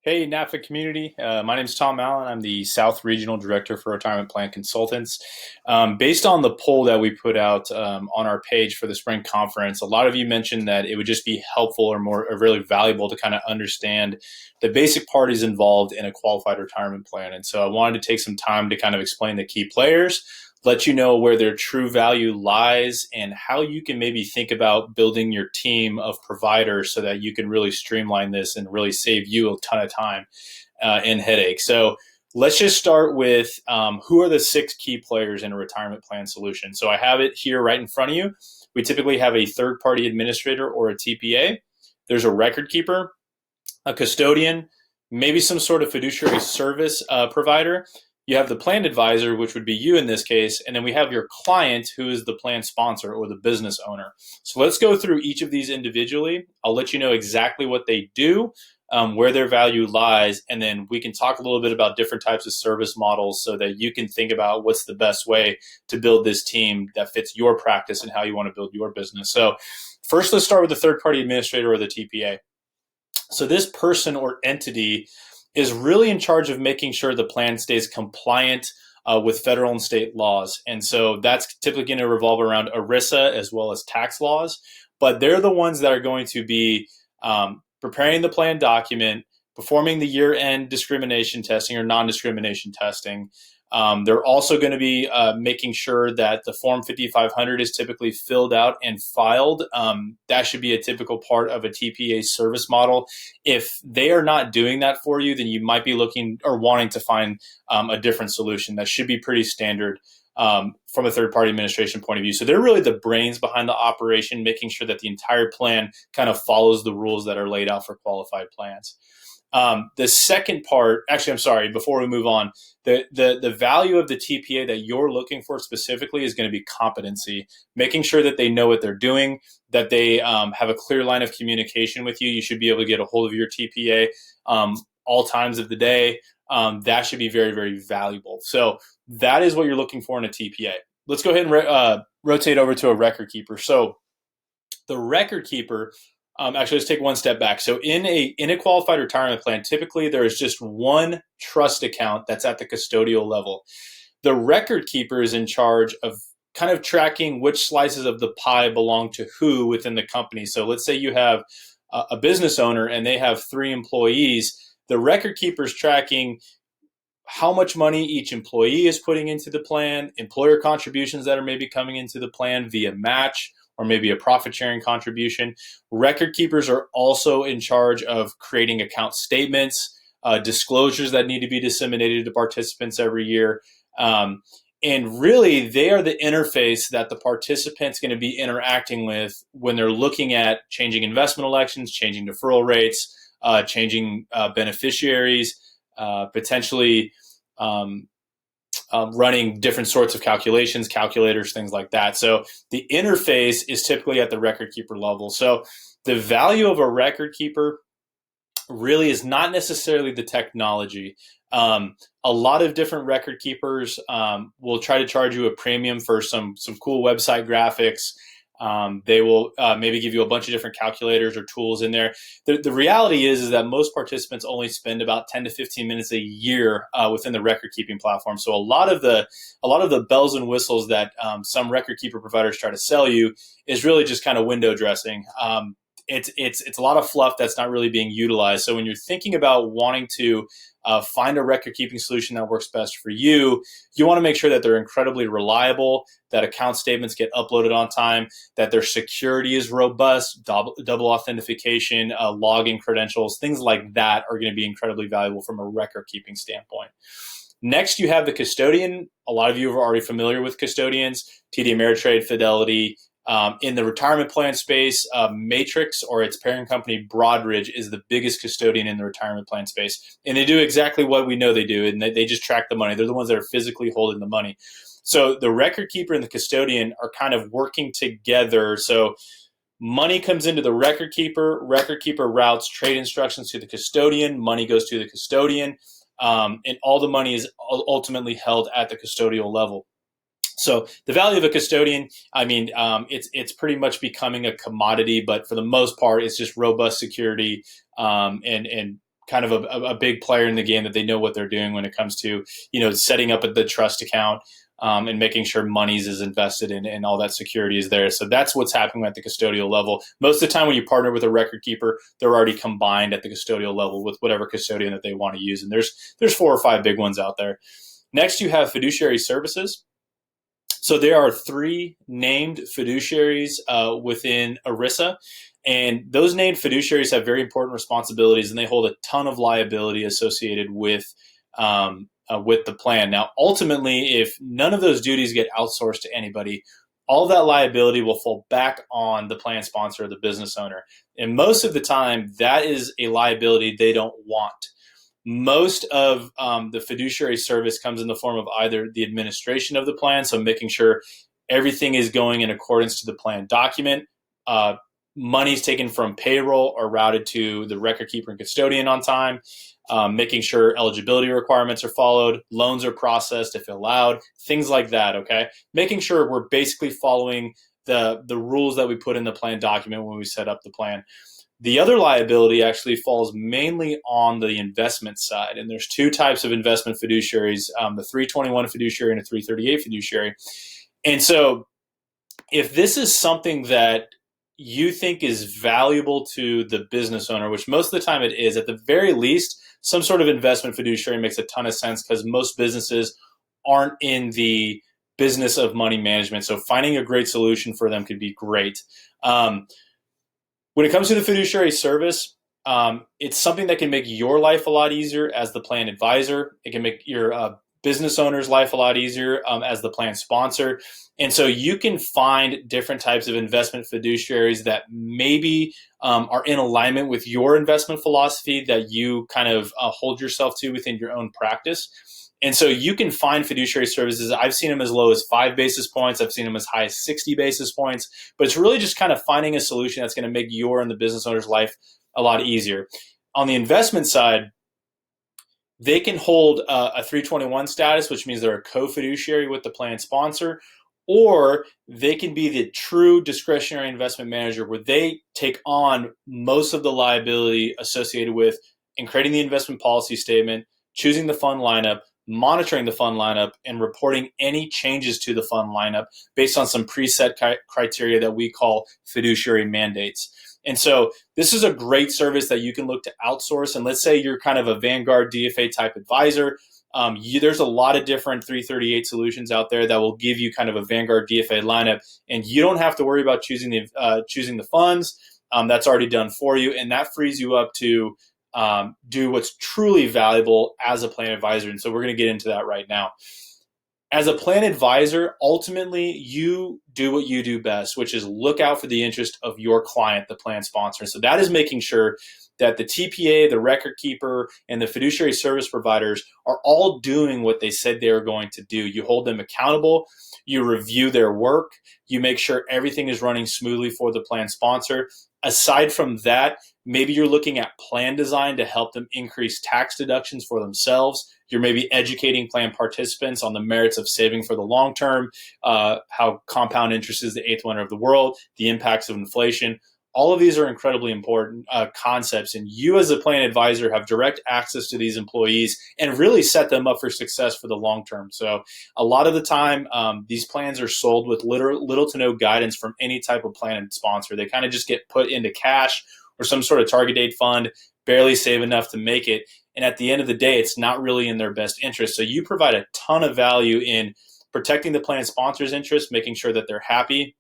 Hey, NAPFA community. My name is Tom Allen. I'm the South Regional Director for Retirement Plan Consultants. Based on the poll that we put out on our page for the spring conference, a lot of you mentioned that it would just be helpful or really valuable to kind of understand the basic parties involved in a qualified retirement plan. And so I wanted to take some time to kind of explain the key players, let you know where their true value lies and how you can maybe think about building your team of providers so that you can really streamline this and really save you a ton of time and headache. So let's just start with who are the six key players in a retirement plan solution. So I have it here right in front of you. We typically have a third-party administrator or a TPA. There's a record keeper, a custodian, maybe some sort of fiduciary service provider. You have the plan advisor, which would be you in this case, and then we have your client, who is the plan sponsor or the business owner. So let's go through each of these individually. I'll let you know exactly what they do, where their value lies, and then we can talk a little bit about different types of service models so that you can think about what's the best way to build this team that fits your practice and how you want to build your business. So first, let's start with the third-party administrator or the TPA. So this person or entity is really in charge of making sure the plan stays compliant with federal and state laws. And so that's typically going to revolve around ERISA as well as tax laws. But they're the ones that are going to be preparing the plan document, performing the year-end discrimination testing or non-discrimination testing. They're also going to be making sure that the Form 5500 is typically filled out and filed. That should be a typical part of a TPA service model. If they are not doing that for you, then you might be looking or wanting to find a different solution. That should be pretty standard from a third-party administration point of view. So they're really the brains behind the operation, making sure that the entire plan kind of follows the rules that are laid out for qualified plans. The second part, actually, I'm sorry, before we move on, the value of the TPA that you're looking for specifically is going to be competency, making sure that they know what they're doing, that they have a clear line of communication with you. You should be able to get a hold of your TPA all times of the day. That should be very, very valuable. So that is what you're looking for in a TPA. Let's go ahead and rotate over to a record keeper. So the record keeper, actually, let's take one step back. So in a qualified retirement plan, typically there is just one trust account that's at the custodial level. The record keeper is in charge of kind of tracking which slices of the pie belong to who within the company. So let's say you have a business owner and they have 3 employees. The record keeper is tracking how much money each employee is putting into the plan, employer contributions that are maybe coming into the plan via match, or maybe a profit sharing contribution. Record keepers are also in charge of creating account statements, disclosures that need to be disseminated to participants every year. And really, they are the interface that the participant's going to be interacting with when they're looking at changing investment elections, changing deferral rates, changing beneficiaries, potentially running different sorts of calculations, calculators, things like that. So the interface is typically at the record keeper level. So the value of a record keeper really is not necessarily the technology. A lot of different record keepers will try to charge you a premium for some cool website graphics. They will maybe give you a bunch of different calculators or tools in there. The reality is that most participants only spend about 10 to 15 minutes a year within the record keeping platform. So a lot of the bells and whistles that some record keeper providers try to sell you is really just kind of window dressing. It's a lot of fluff that's not really being utilized. So when you're thinking about wanting to find a record keeping solution that works best for you, you want to make sure that they're incredibly reliable, that account statements get uploaded on time, that their security is robust, double authentication, login credentials, things like that are going to be incredibly valuable from a record keeping standpoint. Next, you have the custodian. A lot of you are already familiar with custodians, TD Ameritrade, Fidelity. In the retirement plan space, Matrix or its parent company, Broadridge, is the biggest custodian in the retirement plan space. And they do exactly what we know they do, and they just track the money. They're the ones that are physically holding the money. So the record keeper and the custodian are kind of working together. So money comes into the record keeper routes trade instructions to the custodian, money goes to the custodian, and all the money is ultimately held at the custodial level. So the value of a custodian, I mean, it's pretty much becoming a commodity, but for the most part, it's just robust security and kind of a big player in the game, that they know what they're doing when it comes to, setting up the trust account, and making sure monies is invested in and all that security is there. So that's what's happening at the custodial level. Most of the time when you partner with a record keeper, they're already combined at the custodial level with whatever custodian that they want to use. And there's 4 or 5 big ones out there. Next, you have Fiduciary Services. So there are 3 named fiduciaries within ERISA. And those named fiduciaries have very important responsibilities, and they hold a ton of liability associated with the plan. Now, ultimately, if none of those duties get outsourced to anybody, all of that liability will fall back on the plan sponsor or the business owner. And most of the time, that is a liability they don't want. Most of the fiduciary service comes in the form of either the administration of the plan, so making sure everything is going in accordance to the plan document, monies taken from payroll are routed to the record keeper and custodian on time, making sure eligibility requirements are followed, loans are processed if allowed, things like that, okay? Making sure we're basically following the rules that we put in the plan document when we set up the plan. The other liability actually falls mainly on the investment side, and there's 2 types of investment fiduciaries, the 321 fiduciary and a 338 fiduciary. And so if this is something that you think is valuable to the business owner, which most of the time it is, at the very least, some sort of investment fiduciary makes a ton of sense, because most businesses aren't in the business of money management. So finding a great solution for them could be great. When it comes to the fiduciary service, it's something that can make your life a lot easier as the plan advisor. It can make your business owner's life a lot easier as the plan sponsor. And so you can find different types of investment fiduciaries that maybe are in alignment with your investment philosophy that you kind of hold yourself to within your own practice. And so you can find fiduciary services. I've seen them as low as 5 basis points. I've seen them as high as 60 basis points. But it's really just kind of finding a solution that's going to make your and the business owner's life a lot easier. On the investment side, they can hold a 321 status, which means they're a co-fiduciary with the plan sponsor, or they can be the true discretionary investment manager, where they take on most of the liability associated with creating the investment policy statement, choosing the fund lineup, monitoring the fund lineup, and reporting any changes to the fund lineup based on some preset criteria that we call fiduciary mandates. And so this is a great service that you can look to outsource. And let's say you're kind of a Vanguard DFA type advisor. There's a lot of different 338 solutions out there that will give you kind of a Vanguard DFA lineup, and you don't have to worry about choosing the funds. That's already done for you, and that frees you up to do what's truly valuable as a plan advisor. And so we're going to get into that right now. As a plan advisor, ultimately, you do what you do best, which is look out for the interest of your client, the plan sponsor. So that is making sure that the TPA, the record keeper, and the fiduciary service providers are all doing what they said they were going to do. You hold them accountable, you review their work, you make sure everything is running smoothly for the plan sponsor. Aside from that, maybe you're looking at plan design to help them increase tax deductions for themselves. You're maybe educating plan participants on the merits of saving for the long term, how compound interest is the 8th wonder of the world, the impacts of inflation. All of these are incredibly important concepts, and you as a plan advisor have direct access to these employees and really set them up for success for the long term. So a lot of the time, these plans are sold with little to no guidance from any type of plan and sponsor. They kind of just get put into cash or some sort of target date fund, barely save enough to make it. And at the end of the day, it's not really in their best interest. So you provide a ton of value in protecting the plan sponsor's interest, making sure that they're happy,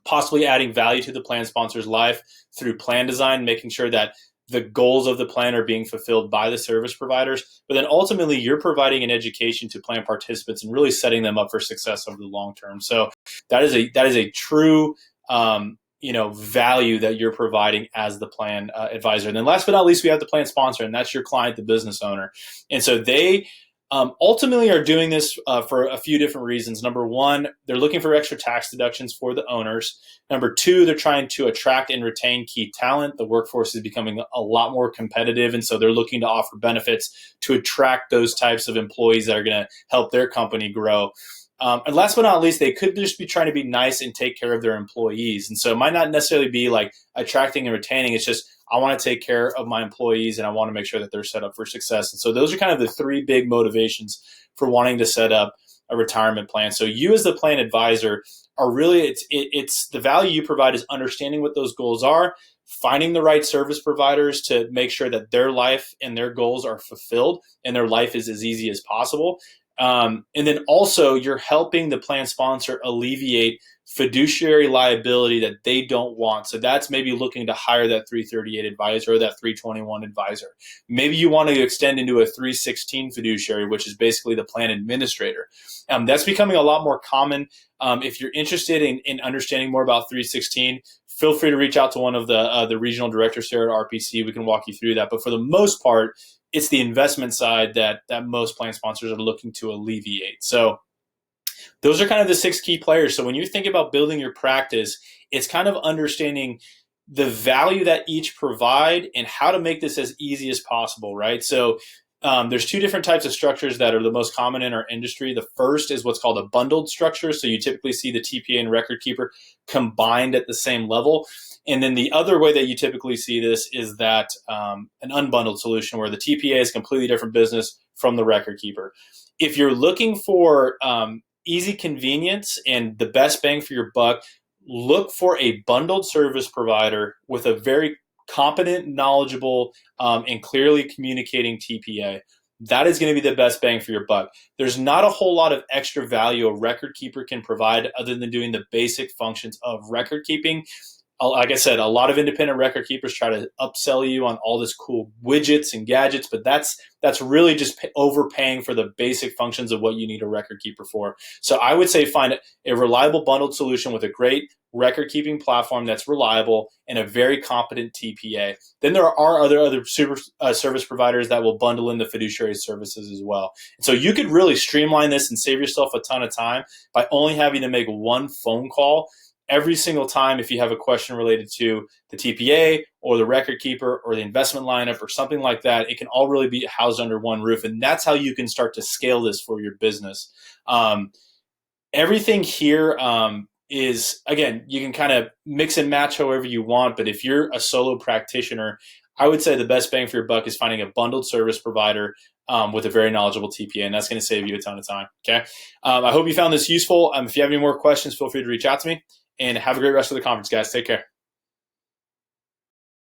possibly adding value to the plan sponsor's life through plan design, making sure that the goals of the plan are being fulfilled by the service providers. But then ultimately, you're providing an education to plan participants and really setting them up for success over the long term. So that is a true value that you're providing as the plan advisor. And then last but not least, we have the plan sponsor, and that's your client, the business owner. And so they ultimately are doing this for a few different reasons. Number one, they're looking for extra tax deductions for the owners. Number two, they're trying to attract and retain key talent. The workforce is becoming a lot more competitive, and so they're looking to offer benefits to attract those types of employees that are going to help their company grow. And last but not least, they could just be trying to be nice and take care of their employees. And so it might not necessarily be like attracting and retaining. It's just, I want to take care of my employees and I want to make sure that they're set up for success. And so those are kind of the three big motivations for wanting to set up a retirement plan. So you as the plan advisor are really, it's the value you provide is understanding what those goals are, finding the right service providers to make sure that their life and their goals are fulfilled and their life is as easy as possible. And then also you're helping the plan sponsor alleviate fiduciary liability that they don't want. So that's maybe looking to hire that 338 advisor or that 321 advisor. Maybe you want to extend into a 316 fiduciary, which is basically the plan administrator. That's becoming a lot more common. If you're interested in understanding more about 316, feel free to reach out to one of the regional directors here at RPC. We can walk you through that. But for the most part, it's the investment side that most plan sponsors are looking to alleviate. So those are kind of the 6 key players. So when you think about building your practice, it's kind of understanding the value that each provide and how to make this as easy as possible, right? So there's 2 different types of structures that are the most common in our industry. The first is what's called a bundled structure. So you typically see the TPA and record keeper combined at the same level. And then the other way that you typically see this is that an unbundled solution where the TPA is a completely different business from the record keeper. If you're looking for easy convenience and the best bang for your buck, look for a bundled service provider with a very competent, knowledgeable, and clearly communicating TPA. That is going to be the best bang for your buck. There's not a whole lot of extra value a record keeper can provide other than doing the basic functions of record keeping. Like I said, a lot of independent record keepers try to upsell you on all this cool widgets and gadgets, but that's really just overpaying for the basic functions of what you need a record keeper for. So I would say find a reliable bundled solution with a great record keeping platform that's reliable and a very competent TPA. Then there are other service providers that will bundle in the fiduciary services as well. And so you could really streamline this and save yourself a ton of time by only having to make one phone call every single time if you have a question related to the TPA or the record keeper or the investment lineup or something like that. It can all really be housed under one roof. And that's how you can start to scale this for your business. Everything here is, again, you can kind of mix and match however you want. But if you're a solo practitioner, I would say the best bang for your buck is finding a bundled service provider with a very knowledgeable TPA, and that's going to save you a ton of time. Okay. I hope you found this useful. If you have any more questions, feel free to reach out to me. And have a great rest of the conference, guys. Take care.